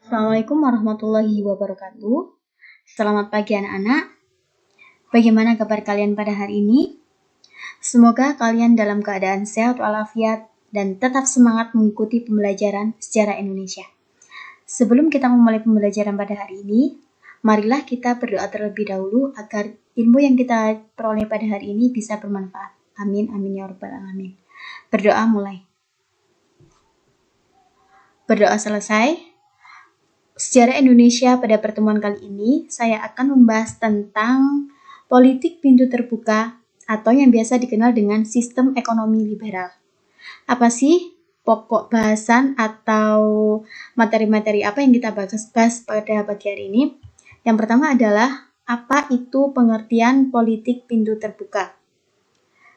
Assalamualaikum warahmatullahi wabarakatuh. Selamat pagi anak-anak. Bagaimana kabar kalian pada hari ini? Semoga kalian dalam keadaan sehat walafiat dan tetap semangat mengikuti pembelajaran sejarah Indonesia. Sebelum kita memulai pembelajaran pada hari ini, marilah kita berdoa terlebih dahulu agar ilmu yang kita peroleh pada hari ini bisa bermanfaat. Amin, amin ya rabbal alamin. Berdoa mulai. Berdoa selesai. Sejarah Indonesia pada pertemuan kali ini, saya akan membahas tentang politik pintu terbuka atau yang biasa dikenal dengan sistem ekonomi liberal. Apa sih pokok bahasan atau materi-materi apa yang kita bahas pada pagi hari ini? Yang pertama adalah apa itu pengertian politik pintu terbuka.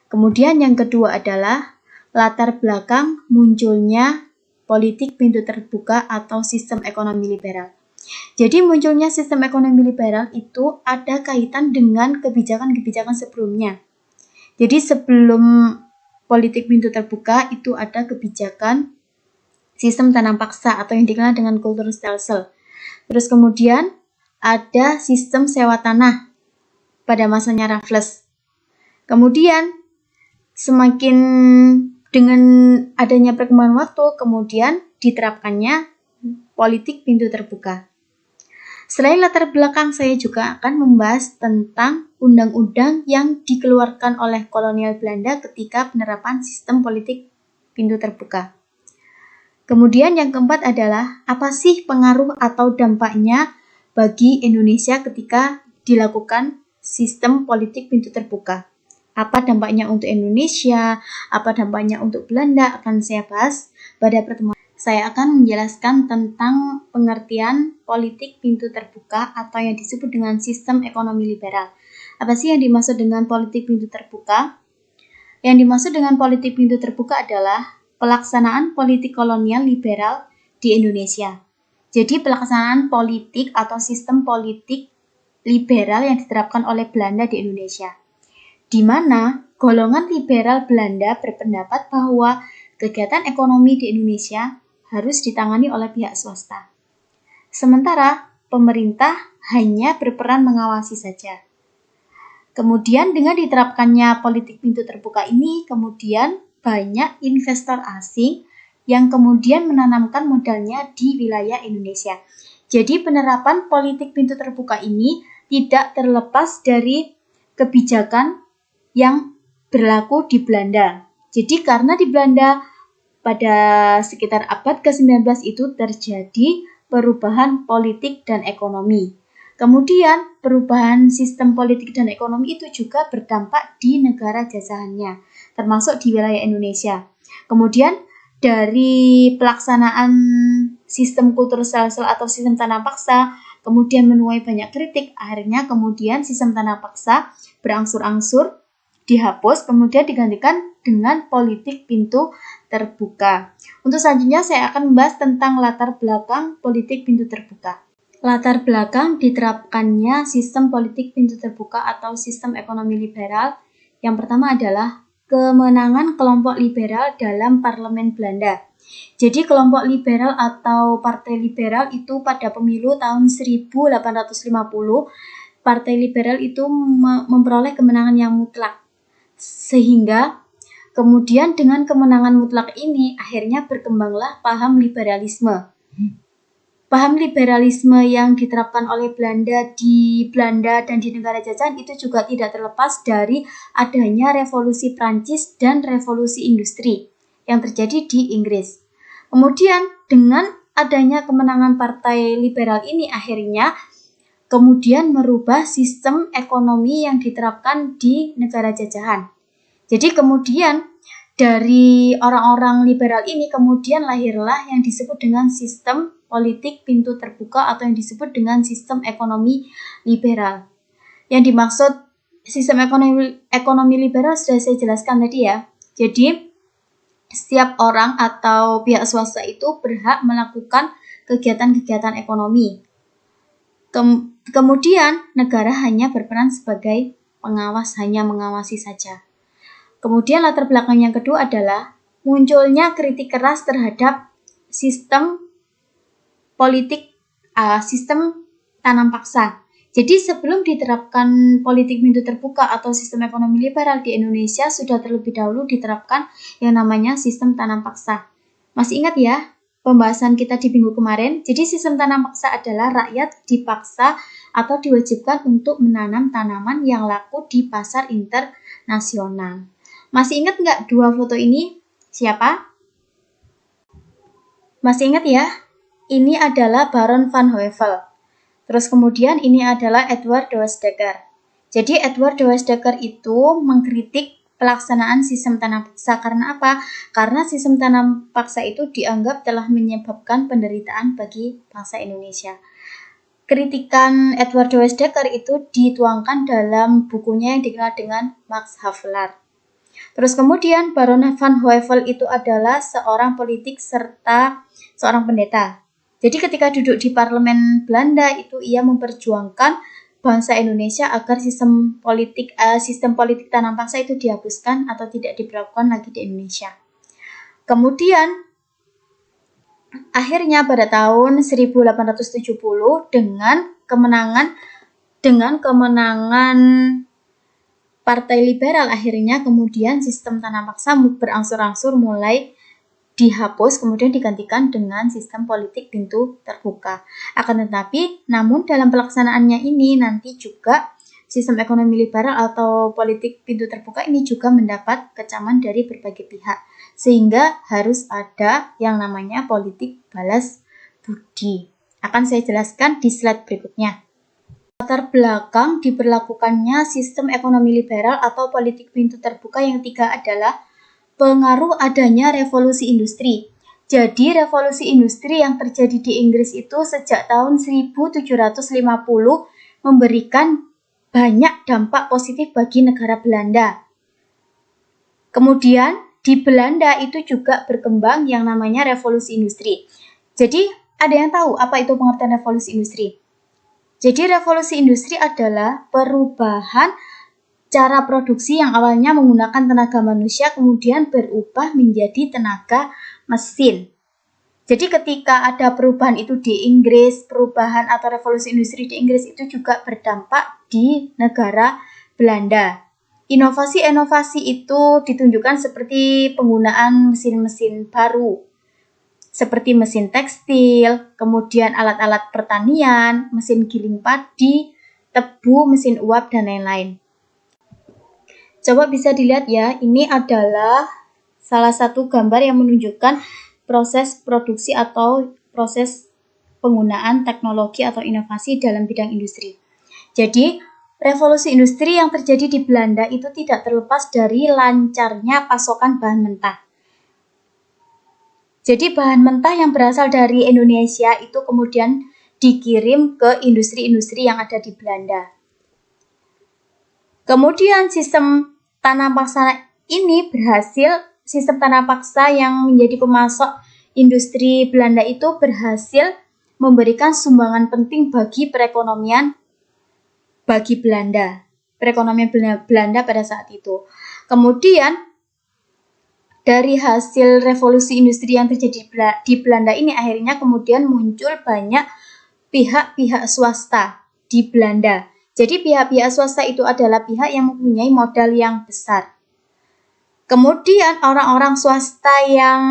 Kemudian yang kedua adalah latar belakang munculnya politik pintu terbuka atau sistem ekonomi liberal. Jadi munculnya sistem ekonomi liberal itu ada kaitan dengan kebijakan-kebijakan sebelumnya. Jadi sebelum politik pintu terbuka itu ada kebijakan sistem tanam paksa atau yang dikenal dengan Kulturstelsel. Terus kemudian ada sistem sewa tanah pada masanya Raffles. Kemudian semakin dengan adanya perkembangan waktu, kemudian diterapkannya politik pintu terbuka. Selain latar belakang, saya juga akan membahas tentang undang-undang yang dikeluarkan oleh kolonial Belanda ketika penerapan sistem politik pintu terbuka. Kemudian yang keempat adalah apa sih pengaruh atau dampaknya bagi Indonesia ketika dilakukan sistem politik pintu terbuka. Apa dampaknya untuk Indonesia, apa dampaknya untuk Belanda akan saya bahas pada pertemuan. Saya akan menjelaskan tentang pengertian politik pintu terbuka atau yang disebut dengan sistem ekonomi liberal. Apa sih yang dimaksud dengan politik pintu terbuka? Yang dimaksud dengan politik pintu terbuka adalah pelaksanaan politik kolonial liberal di Indonesia. Jadi pelaksanaan politik atau sistem politik liberal yang diterapkan oleh Belanda di Indonesia, di mana golongan liberal Belanda berpendapat bahwa kegiatan ekonomi di Indonesia harus ditangani oleh pihak swasta. Sementara pemerintah hanya berperan mengawasi saja. Kemudian dengan diterapkannya politik pintu terbuka ini, kemudian banyak investor asing yang kemudian menanamkan modalnya di wilayah Indonesia. Jadi penerapan politik pintu terbuka ini tidak terlepas dari kebijakan yang berlaku di Belanda. Jadi karena di Belanda pada sekitar abad ke-19 itu terjadi perubahan politik dan ekonomi. Kemudian perubahan sistem politik dan ekonomi itu juga berdampak di negara jajahannya, termasuk di wilayah Indonesia. Kemudian dari pelaksanaan sistem Kulturstelsel atau sistem tanah paksa, kemudian menuai banyak kritik, akhirnya kemudian sistem tanah paksa berangsur-angsur dihapus, kemudian digantikan dengan politik pintu terbuka. Untuk selanjutnya saya akan membahas tentang latar belakang politik pintu terbuka. Latar belakang diterapkannya sistem politik pintu terbuka atau sistem ekonomi liberal. Yang pertama adalah kemenangan kelompok liberal dalam parlemen Belanda. Jadi kelompok liberal atau partai liberal itu pada pemilu tahun 1850, partai liberal itu memperoleh kemenangan yang mutlak. Sehingga kemudian dengan kemenangan mutlak ini akhirnya berkembanglah paham liberalisme. Paham liberalisme yang diterapkan oleh Belanda di Belanda dan di negara jajahan itu juga tidak terlepas dari adanya revolusi Prancis dan revolusi industri yang terjadi di Inggris. Kemudian dengan adanya kemenangan partai liberal ini akhirnya kemudian merubah sistem ekonomi yang diterapkan di negara jajahan. Jadi kemudian dari orang-orang liberal ini kemudian lahirlah yang disebut dengan sistem politik pintu terbuka atau yang disebut dengan sistem ekonomi liberal. Yang dimaksud sistem ekonomi liberal sudah saya jelaskan tadi ya. Jadi setiap orang atau pihak swasta itu berhak melakukan kegiatan-kegiatan ekonomi. Kemudian negara hanya berperan sebagai pengawas, hanya mengawasi saja. Kemudian latar belakang yang kedua adalah munculnya kritik keras terhadap sistem politik sistem tanam paksa. Jadi sebelum diterapkan politik pintu terbuka atau sistem ekonomi liberal di Indonesia, sudah terlebih dahulu diterapkan yang namanya sistem tanam paksa. Masih ingat ya pembahasan kita di minggu kemarin? Jadi sistem tanam paksa adalah rakyat dipaksa atau diwajibkan untuk menanam tanaman yang laku di pasar internasional. Masih ingat nggak dua foto ini? Siapa? Masih ingat ya? Ini adalah Baron van Heuvel. Terus kemudian ini adalah Edward de Weesdecker. Jadi Edward de Weesdecker itu mengkritik pelaksanaan sistem tanam paksa. Karena apa? Karena sistem tanam paksa itu dianggap telah menyebabkan penderitaan bagi bangsa Indonesia. Kritikan Edward de Weesdecker itu dituangkan dalam bukunya yang dikenal dengan Max Havelaar. Terus kemudian Baron van Heuvel itu adalah seorang politik serta seorang pendeta. Jadi ketika duduk di parlemen Belanda itu ia memperjuangkan bangsa Indonesia agar sistem politik tanam paksa itu dihapuskan atau tidak diberlakukan lagi di Indonesia. Kemudian akhirnya pada tahun 1870 dengan kemenangan Partai Liberal akhirnya kemudian sistem tanam paksa berangsur-angsur mulai dihapus, kemudian digantikan dengan sistem politik pintu terbuka. Akan tetapi, namun dalam pelaksanaannya ini nanti juga sistem ekonomi liberal atau politik pintu terbuka ini juga mendapat kecaman dari berbagai pihak. Sehingga harus ada yang namanya politik balas budi. Akan saya jelaskan di slide berikutnya. Latar belakang diberlakukannya sistem ekonomi liberal atau politik pintu terbuka yang ketiga adalah pengaruh adanya revolusi industri. Jadi revolusi industri yang terjadi di Inggris itu sejak tahun 1750 memberikan banyak dampak positif bagi negara Belanda. Kemudian di Belanda itu juga berkembang yang namanya revolusi industri. Jadi ada yang tahu apa itu pengertian revolusi industri? Jadi revolusi industri adalah perubahan cara produksi yang awalnya menggunakan tenaga manusia kemudian berubah menjadi tenaga mesin. Jadi ketika ada perubahan itu di Inggris, perubahan atau revolusi industri di Inggris itu juga berdampak di negara Belanda. Inovasi-inovasi itu ditunjukkan seperti penggunaan mesin-mesin baru, seperti mesin tekstil, kemudian alat-alat pertanian, mesin giling padi, tebu, mesin uap, dan lain-lain. Coba bisa dilihat ya, ini adalah salah satu gambar yang menunjukkan proses produksi atau proses penggunaan teknologi atau inovasi dalam bidang industri. Jadi, revolusi industri yang terjadi di Belanda itu tidak terlepas dari lancarnya pasokan bahan mentah. Jadi bahan mentah yang berasal dari Indonesia itu kemudian dikirim ke industri-industri yang ada di Belanda. Kemudian sistem tanam paksa ini sistem tanam paksa yang menjadi pemasok industri Belanda itu berhasil memberikan sumbangan penting bagi perekonomian Belanda pada saat itu. Kemudian dari hasil revolusi industri yang terjadi di Belanda ini akhirnya kemudian muncul banyak pihak-pihak swasta di Belanda. Jadi pihak-pihak swasta itu adalah pihak yang mempunyai modal yang besar. Kemudian orang-orang swasta yang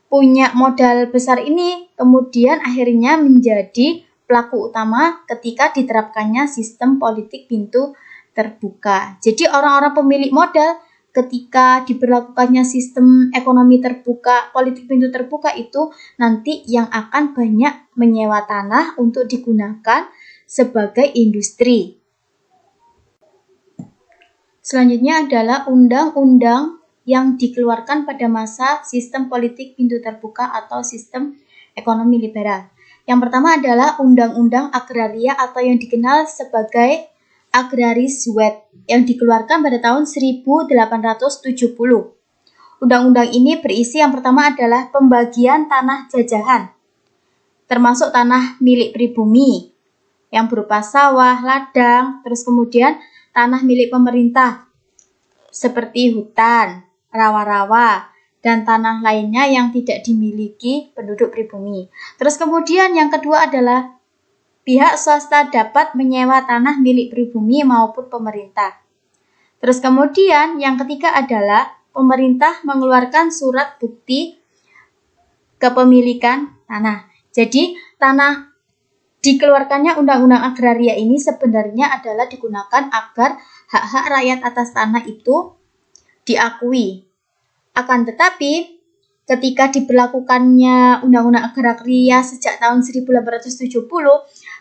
punya modal besar ini kemudian akhirnya menjadi pelaku utama ketika diterapkannya sistem politik pintu terbuka. Jadi orang-orang pemilik modal ketika diberlakukannya sistem ekonomi terbuka, politik pintu terbuka itu nanti yang akan banyak menyewa tanah untuk digunakan sebagai industri. Selanjutnya adalah undang-undang yang dikeluarkan pada masa sistem politik pintu terbuka atau sistem ekonomi liberal. Yang pertama adalah Undang-Undang Agraria atau yang dikenal sebagai Agraris Wet yang dikeluarkan pada tahun 1870. Undang-undang ini berisi yang pertama adalah pembagian tanah jajahan, termasuk tanah milik pribumi yang berupa sawah, ladang, terus kemudian tanah milik pemerintah seperti hutan, rawa-rawa, dan tanah lainnya yang tidak dimiliki penduduk pribumi. Terus kemudian yang kedua adalah pihak swasta dapat menyewa tanah milik pribumi maupun pemerintah. Terus kemudian yang ketiga adalah pemerintah mengeluarkan surat bukti kepemilikan tanah. Jadi tanah dikeluarkannya Undang-Undang Agraria ini sebenarnya adalah digunakan agar hak-hak rakyat atas tanah itu diakui. Akan tetapi ketika diberlakukannya Undang-Undang Agraria sejak tahun 1870,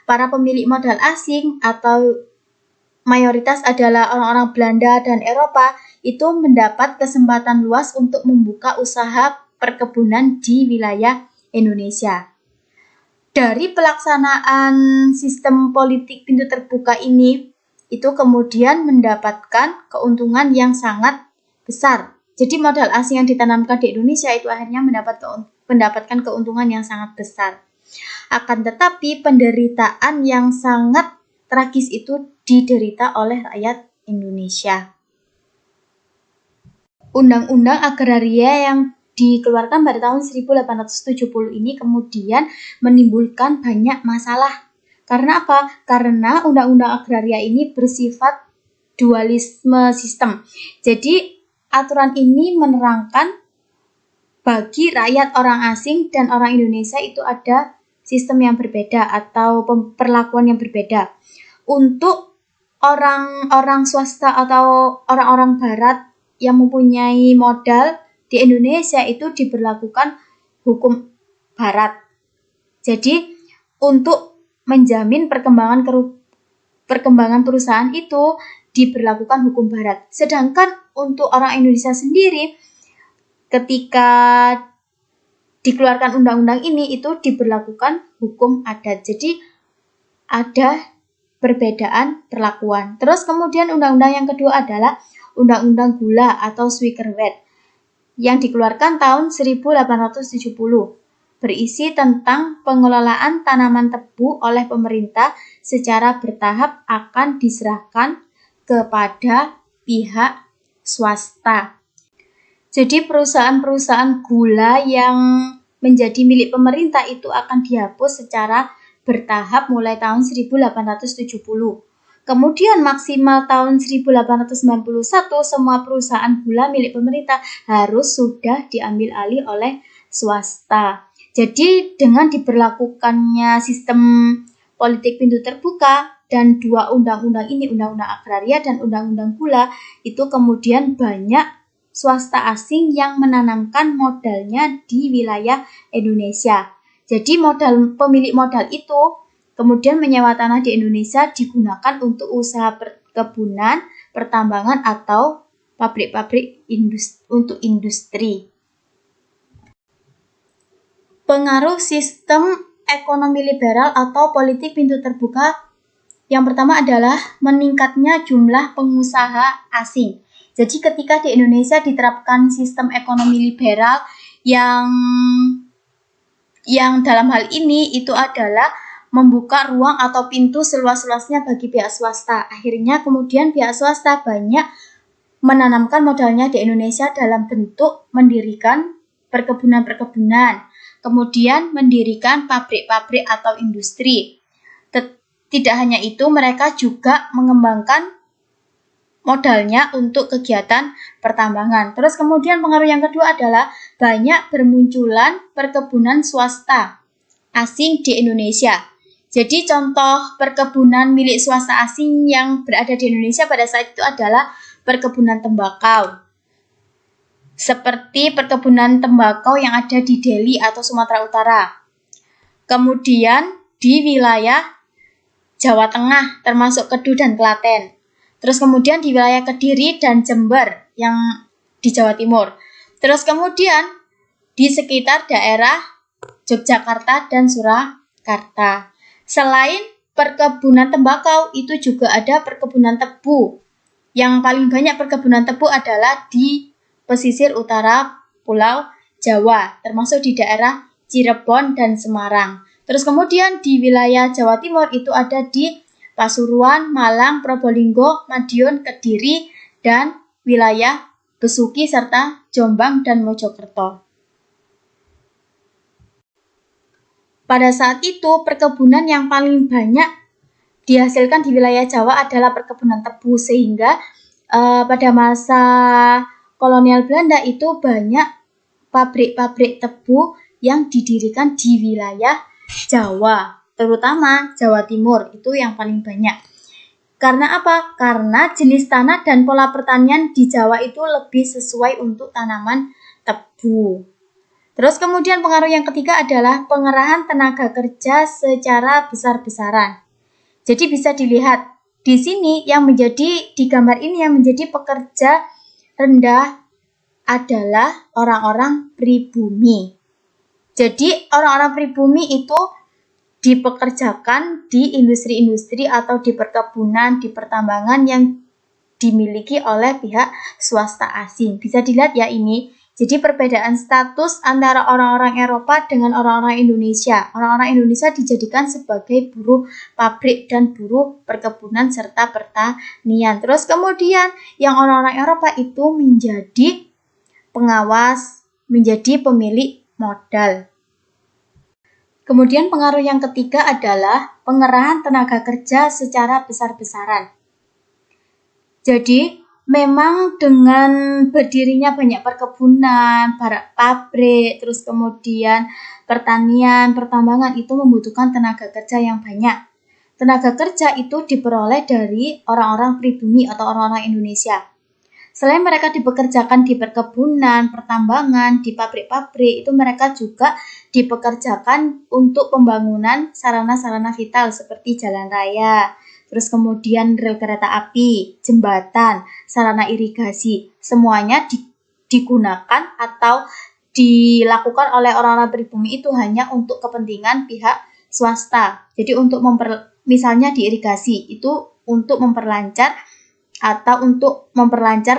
para pemilik modal asing atau mayoritas adalah orang-orang Belanda dan Eropa itu mendapat kesempatan luas untuk membuka usaha perkebunan di wilayah Indonesia. Dari pelaksanaan sistem politik pintu terbuka ini, itu kemudian mendapatkan keuntungan yang sangat besar. Jadi modal asing yang ditanamkan di Indonesia itu akhirnya mendapatkan keuntungan yang sangat besar. Akan tetapi penderitaan yang sangat tragis itu diderita oleh rakyat Indonesia. Undang-Undang Agraria yang dikeluarkan pada tahun 1870 ini kemudian menimbulkan banyak masalah. Karena apa? Karena Undang-Undang Agraria ini bersifat dualisme sistem. Jadi aturan ini menerangkan bagi rakyat orang asing dan orang Indonesia itu ada sistem yang berbeda atau perlakuan yang berbeda. Untuk orang-orang swasta atau orang-orang barat yang mempunyai modal di Indonesia itu diberlakukan hukum barat. Jadi untuk menjamin perkembangan perusahaan itu diberlakukan hukum barat. Sedangkan untuk orang Indonesia sendiri ketika dikeluarkan undang-undang ini itu diberlakukan hukum adat. Jadi ada perbedaan perlakuan. Terus kemudian undang-undang yang kedua adalah Undang-Undang Gula atau Suikerwet yang dikeluarkan tahun 1870. Berisi tentang pengelolaan tanaman tebu oleh pemerintah secara bertahap akan diserahkan kepada pihak swasta. Jadi perusahaan-perusahaan gula yang menjadi milik pemerintah itu akan dihapus secara bertahap mulai tahun 1870. Kemudian maksimal tahun 1891 semua perusahaan gula milik pemerintah harus sudah diambil alih oleh swasta. Jadi dengan diberlakukannya sistem politik pintu terbuka dan dua undang-undang ini, Undang-Undang Agraria dan Undang-Undang Gula, itu kemudian banyak swasta asing yang menanamkan modalnya di wilayah Indonesia. Jadi pemilik modal itu kemudian menyewa tanah di Indonesia digunakan untuk usaha perkebunan, pertambangan, atau pabrik-pabrik untuk industri. Pengaruh sistem ekonomi liberal atau politik pintu terbuka yang pertama adalah meningkatnya jumlah pengusaha asing. Jadi ketika di Indonesia diterapkan sistem ekonomi liberal yang dalam hal ini itu adalah membuka ruang atau pintu seluas-luasnya bagi pihak swasta. Akhirnya kemudian pihak swasta banyak menanamkan modalnya di Indonesia dalam bentuk mendirikan perkebunan-perkebunan, kemudian mendirikan pabrik-pabrik atau industri. Tidak hanya itu, mereka juga mengembangkan modalnya untuk kegiatan pertambangan. Terus kemudian pengaruh yang kedua adalah banyak bermunculan perkebunan swasta asing di Indonesia. Jadi contoh perkebunan milik swasta asing yang berada di Indonesia pada saat itu adalah perkebunan tembakau. Seperti perkebunan tembakau yang ada di Delhi atau Sumatera Utara. Kemudian di wilayah Jawa Tengah termasuk Kedu dan Klaten. Terus kemudian di wilayah Kediri dan Jember yang di Jawa Timur. Terus kemudian di sekitar daerah Yogyakarta dan Surakarta. Selain perkebunan tembakau, itu juga ada perkebunan tebu. Yang paling banyak perkebunan tebu adalah di pesisir utara Pulau Jawa, termasuk di daerah Cirebon dan Semarang. Terus kemudian di wilayah Jawa Timur itu ada di Pasuruan, Malang, Probolinggo, Madiun, Kediri, dan wilayah Besuki serta Jombang dan Mojokerto. pada saat itu perkebunan yang paling banyak dihasilkan di wilayah Jawa adalah perkebunan tebu, sehingga pada masa kolonial Belanda itu banyak pabrik-pabrik tebu yang didirikan di wilayah Jawa, terutama Jawa Timur itu yang paling banyak. Karena apa? Karena jenis tanah dan pola pertanian di Jawa itu lebih sesuai untuk tanaman tebu. Terus kemudian pengaruh yang ketiga adalah pengerahan tenaga kerja secara besar-besaran. Jadi bisa dilihat di sini di gambar ini yang menjadi pekerja rendah adalah orang-orang pribumi. Jadi orang-orang pribumi itu dipekerjakan di industri-industri atau di perkebunan, di pertambangan yang dimiliki oleh pihak swasta asing. Bisa dilihat ya ini. Jadi perbedaan status antara orang-orang Eropa dengan orang-orang Indonesia. Orang-orang Indonesia dijadikan sebagai buruh pabrik dan buruh perkebunan serta pertanian. Terus kemudian yang orang-orang Eropa itu menjadi pengawas, menjadi pemilik modal. Kemudian pengaruh yang ketiga adalah pengerahan tenaga kerja secara besar-besaran. Jadi memang dengan berdirinya banyak perkebunan, pabrik, terus kemudian pertanian, pertambangan itu membutuhkan tenaga kerja yang banyak. Tenaga kerja itu diperoleh dari orang-orang pribumi atau orang-orang Indonesia. Selain mereka dipekerjakan di perkebunan, pertambangan, di pabrik-pabrik, itu mereka juga dipekerjakan untuk pembangunan sarana-sarana vital seperti jalan raya, terus kemudian rel kereta api, jembatan, sarana irigasi, semuanya digunakan atau dilakukan oleh orang-orang pribumi itu hanya untuk kepentingan pihak swasta. Jadi untuk misalnya di irigasi itu untuk memperlancar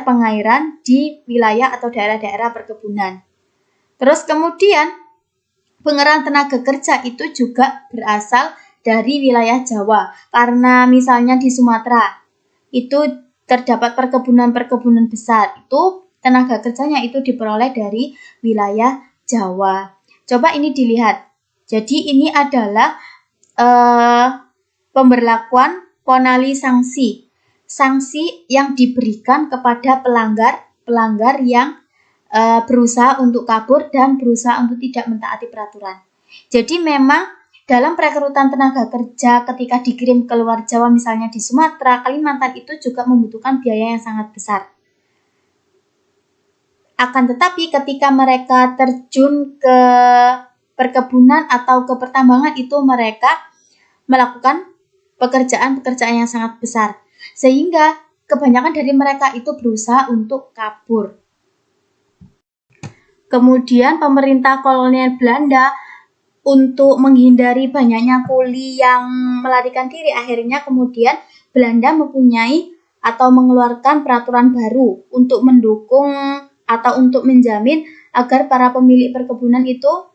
pengairan di wilayah atau daerah-daerah perkebunan. Terus kemudian pengerahan tenaga kerja itu juga berasal dari wilayah Jawa. Karena misalnya di Sumatera itu terdapat perkebunan-perkebunan besar. Itu tenaga kerjanya itu diperoleh dari wilayah Jawa. Coba ini dilihat. Jadi ini adalah pemberlakuan ponali sanksi. Sanksi yang diberikan kepada pelanggar yang berusaha untuk kabur dan berusaha untuk tidak mentaati peraturan. Jadi memang dalam perekrutan tenaga kerja ketika dikirim ke luar Jawa, misalnya di Sumatera, Kalimantan, itu juga membutuhkan biaya yang sangat besar. Akan tetapi ketika mereka terjun ke perkebunan atau ke pertambangan, itu mereka melakukan pekerjaan-pekerjaan yang sangat besar. Sehingga kebanyakan dari mereka itu berusaha untuk kabur. Kemudian pemerintah kolonial Belanda untuk menghindari banyaknya kuli yang melarikan diri, akhirnya kemudian Belanda mempunyai atau mengeluarkan peraturan baru untuk mendukung atau untuk menjamin agar para pemilik perkebunan itu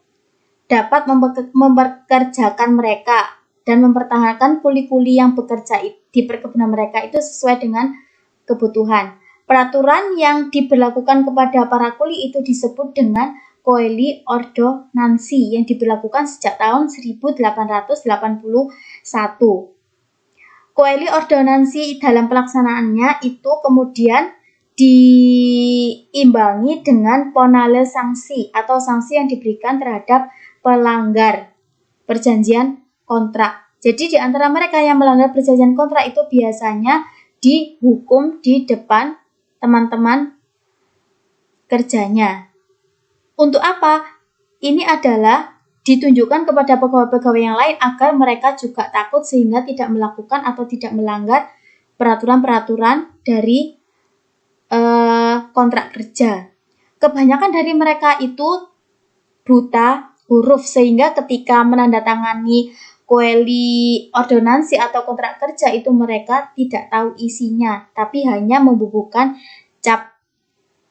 dapat mempekerjakan mereka dan mempertahankan kuli-kuli yang bekerja di perkebunan mereka itu sesuai dengan kebutuhan. Peraturan yang diberlakukan kepada para kuli itu disebut dengan Coeli Ordonansi yang diberlakukan sejak tahun 1881. Coeli Ordonansi dalam pelaksanaannya itu kemudian diimbangi dengan ponale sanksi atau sanksi yang diberikan terhadap pelanggar perjanjian kontrak. Jadi di antara mereka yang melanggar perjanjian kontrak itu biasanya dihukum di depan teman-teman kerjanya. Untuk apa? Ini adalah ditunjukkan kepada pegawai-pegawai yang lain agar mereka juga takut sehingga tidak melakukan atau tidak melanggar peraturan-peraturan dari kontrak kerja. Kebanyakan dari mereka itu buta huruf sehingga ketika menandatangani Coeli Ordonansi atau kontrak kerja itu mereka tidak tahu isinya, tapi hanya membubuhkan cap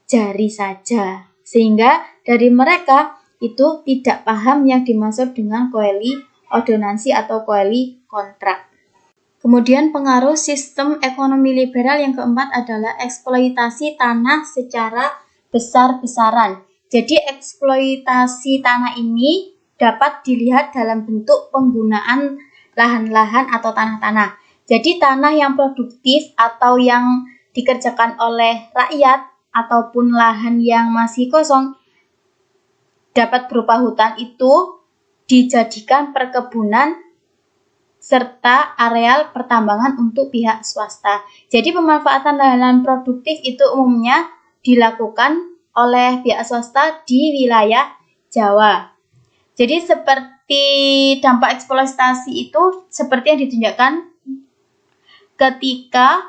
jari saja. Sehingga dari mereka itu tidak paham yang dimaksud dengan Coeli Ordonansi atau Coeli kontrak. Kemudian pengaruh sistem ekonomi liberal yang keempat adalah eksploitasi tanah secara besar-besaran. Jadi eksploitasi tanah ini dapat dilihat dalam bentuk penggunaan lahan-lahan atau tanah-tanah. Jadi tanah yang produktif atau yang dikerjakan oleh rakyat ataupun lahan yang masih kosong dapat berupa hutan itu dijadikan perkebunan serta areal pertambangan untuk pihak swasta. Jadi pemanfaatan lahan produktif itu umumnya dilakukan oleh pihak swasta di wilayah Jawa. Jadi seperti dampak eksploitasi itu seperti yang ditunjukkan ketika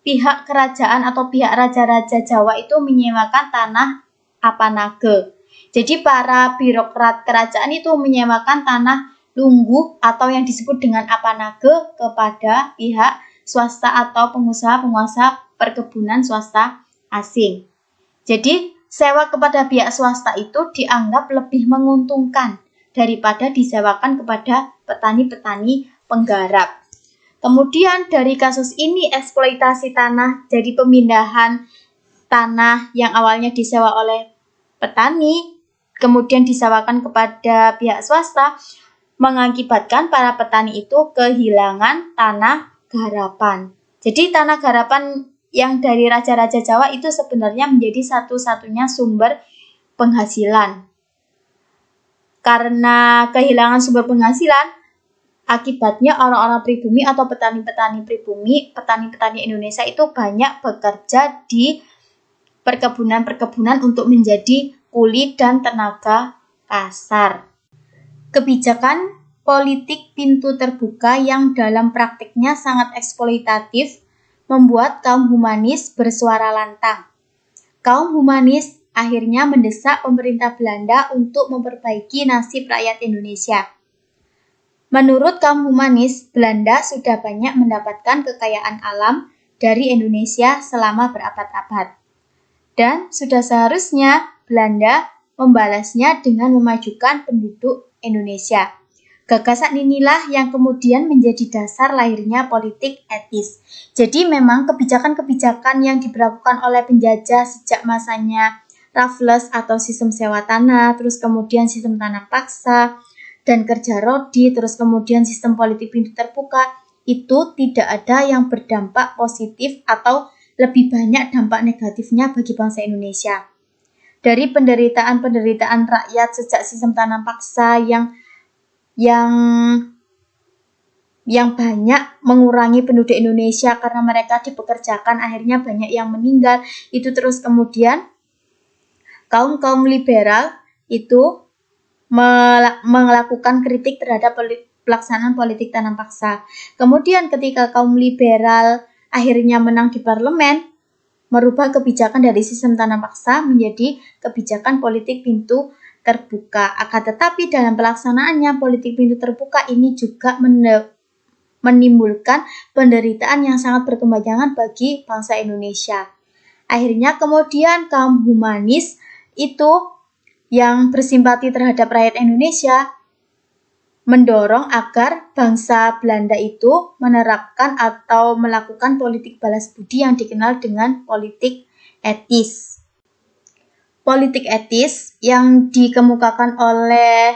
pihak kerajaan atau pihak raja-raja Jawa itu menyewakan tanah Apanage. Jadi para birokrat kerajaan itu menyewakan tanah Lungguh atau yang disebut dengan Apanage kepada pihak swasta atau pengusaha-pengusaha perkebunan swasta asing. Jadi sewa kepada pihak swasta itu dianggap lebih menguntungkan daripada disewakan kepada petani-petani penggarap. Kemudian dari kasus ini eksploitasi tanah jadi pemindahan tanah yang awalnya disewa oleh petani kemudian disewakan kepada pihak swasta mengakibatkan para petani itu kehilangan tanah garapan. Jadi tanah garapan yang dari raja-raja Jawa itu sebenarnya menjadi satu-satunya sumber penghasilan. Karena kehilangan sumber penghasilan, akibatnya orang-orang pribumi atau petani-petani pribumi, petani-petani Indonesia itu banyak bekerja di perkebunan-perkebunan untuk menjadi kuli dan tenaga kasar. Kebijakan politik pintu terbuka yang dalam praktiknya sangat eksploitatif membuat kaum humanis bersuara lantang. Kaum humanis akhirnya mendesak pemerintah Belanda untuk memperbaiki nasib rakyat Indonesia. Menurut kaum humanis, Belanda sudah banyak mendapatkan kekayaan alam dari Indonesia selama berabad-abad. Dan sudah seharusnya Belanda membalasnya dengan memajukan penduduk Indonesia. Gagasan inilah yang kemudian menjadi dasar lahirnya politik etis. Jadi memang kebijakan-kebijakan yang diberlakukan oleh penjajah sejak masanya Raffles atau sistem sewa tanah, terus kemudian sistem tanah paksa, dan kerja rodi, terus kemudian sistem politik pintu terbuka, itu tidak ada yang berdampak positif atau lebih banyak dampak negatifnya bagi bangsa Indonesia. Dari penderitaan-penderitaan rakyat sejak sistem tanah paksa yang banyak mengurangi penduduk Indonesia karena mereka dipekerjakan, akhirnya banyak yang meninggal, itu terus kemudian kaum liberal itu melakukan kritik terhadap pelaksanaan politik tanah paksa. Kemudian ketika kaum liberal akhirnya menang di parlemen, merubah kebijakan dari sistem tanah paksa menjadi kebijakan politik pintu terbuka. Akan tetapi dalam pelaksanaannya politik pintu terbuka ini juga menimbulkan penderitaan yang sangat berkepanjangan bagi bangsa Indonesia. Akhirnya kemudian kaum humanis itu yang bersimpati terhadap rakyat Indonesia mendorong agar bangsa Belanda itu menerapkan atau melakukan politik balas budi yang dikenal dengan politik etis. Politik etis yang dikemukakan oleh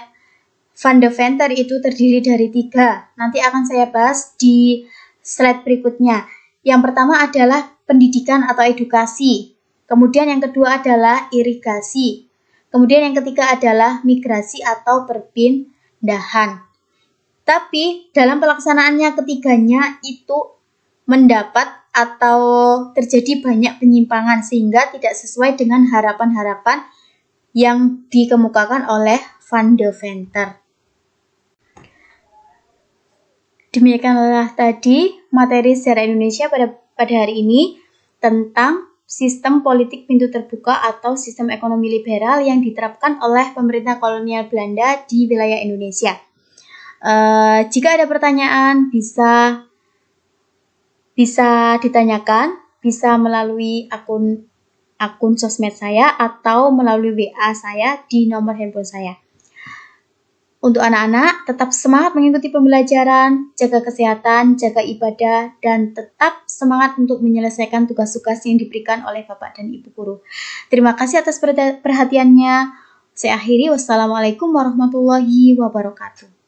Van de Venter itu terdiri dari 3. Nanti akan saya bahas di slide berikutnya. Yang pertama adalah pendidikan atau edukasi. Kemudian yang kedua adalah irigasi. Kemudian yang ketiga adalah migrasi atau perpindahan. Tapi dalam pelaksanaannya ketiganya itu mendapat atau terjadi banyak penyimpangan sehingga tidak sesuai dengan harapan-harapan yang dikemukakan oleh Van de Venter. Demikianlah tadi materi sejarah Indonesia pada hari ini tentang sistem politik pintu terbuka atau sistem ekonomi liberal yang diterapkan oleh pemerintah kolonial Belanda di wilayah Indonesia. Jika ada pertanyaan bisa ditanyakan, bisa melalui akun sosmed saya atau melalui WA saya di nomor handphone saya. Untuk anak-anak, tetap semangat mengikuti pembelajaran, jaga kesehatan, jaga ibadah, dan tetap semangat untuk menyelesaikan tugas-tugas yang diberikan oleh Bapak dan Ibu guru. Terima kasih atas perhatiannya. Saya akhiri, wassalamualaikum warahmatullahi wabarakatuh.